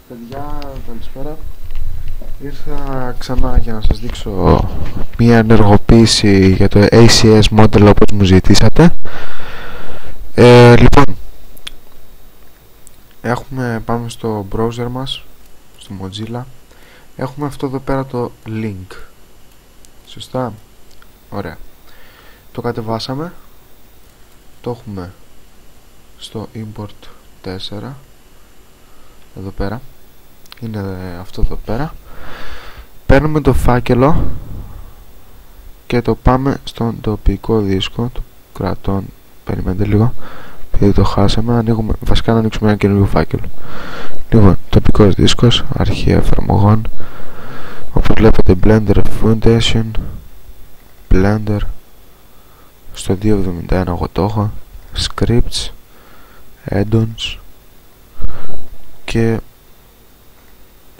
Παιδιά, καλησπέρα. Ήρθα ξανά για να σας δείξω μια ενεργοποίηση για το ACS model όπως μου ζητήσατε. Λοιπόν, πάμε στο browser μας, στο Mozilla. Έχουμε αυτό εδώ πέρα το link. Σωστά? Ωραία. Το κατεβάσαμε. Το έχουμε στο import 4. Εδώ πέρα. Είναι αυτό εδώ πέρα. Παίρνουμε το φάκελο και το πάμε στον τοπικό δίσκο. Το κρατών. Περιμένετε λίγο, επειδή το χάσαμε. Βασικά να ανοίξουμε ένα καινούριο φάκελο. Λοιπόν, τοπικός δίσκος, αρχεία εφαρμογών, όπως βλέπετε Blender Foundation, Blender, στο 271 εγώ το έχω, Scripts, Add-ons, και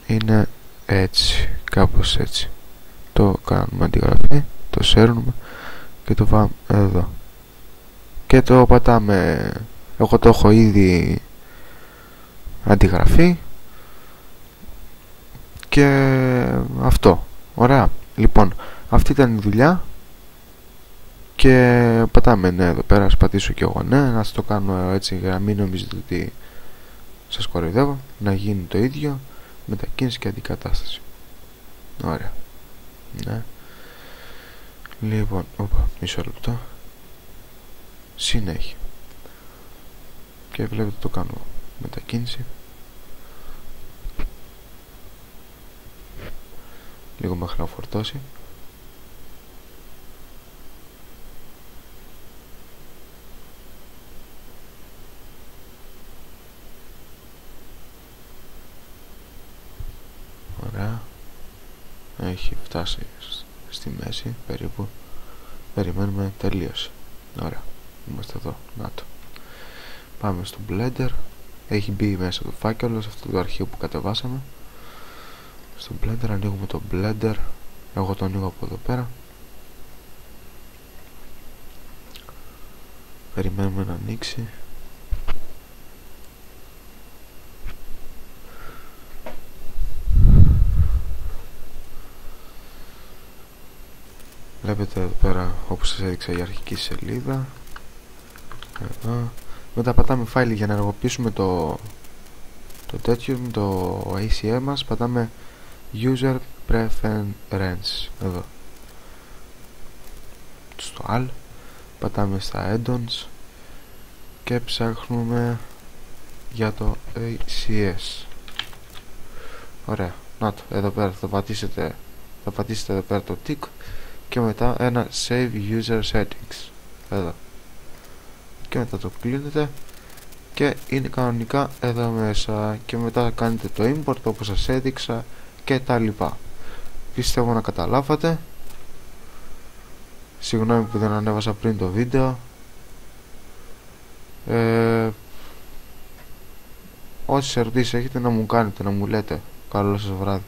είναι έτσι, κάπως έτσι. Το κάνουμε αντιγραφή, το σέρνουμε και το πάμε εδώ και το πατάμε. Εγώ το έχω ήδη αντιγραφή και αυτό. Ωραία. Λοιπόν, αυτή ήταν η δουλειά και πατάμε ναι εδώ πέρα. Ας πατήσω και εγώ ναι, να το κάνω έτσι για να μην νομίζετε ότι σας κοροϊδεύω. Να γίνει το ίδιο, μετακίνηση και αντικατάσταση. Ωραία. Ναι. Λοιπόν, μισό λεπτό. Συνέχεια. Και βλέπετε το κάνω μετακίνηση. Λίγο μέχρι να φορτώσει. Ωραία. Έχει φτάσει στη μέση περίπου. Περιμένουμε, τελείωσε. Ωραία. Είμαστε εδώ. Να το. Πάμε στο Blender. Έχει μπει μέσα το φάκελο σε αυτό το αρχείο που κατεβάσαμε. Στο Blender ανοίγουμε το Blender. Εγώ το ανοίγω από εδώ πέρα. Περιμένουμε να ανοίξει. Βλέπετε εδώ πέρα, όπως σας έδειξα, η αρχική σελίδα. Εδώ. Μετά πατάμε file για να ενεργοποιήσουμε το ACM μας. Πατάμε user preference εδώ, στο all. Πατάμε στα add-ons και ψάχνουμε για το ACS. Ωραία. Να το, εδώ πέρα θα πατήσετε εδώ πέρα το tick και μετά ένα save user settings εδώ, και μετά το κλείνετε και είναι κανονικά εδώ μέσα, και μετά κάνετε το import όπως σας έδειξα και τα λοιπά. Πιστεύω να καταλάβατε. Συγγνώμη που δεν ανέβασα πριν το βίντεο. Όσες ερωτήσεις έχετε να μου κάνετε, να μου λέτε. Καλό σας βράδυ.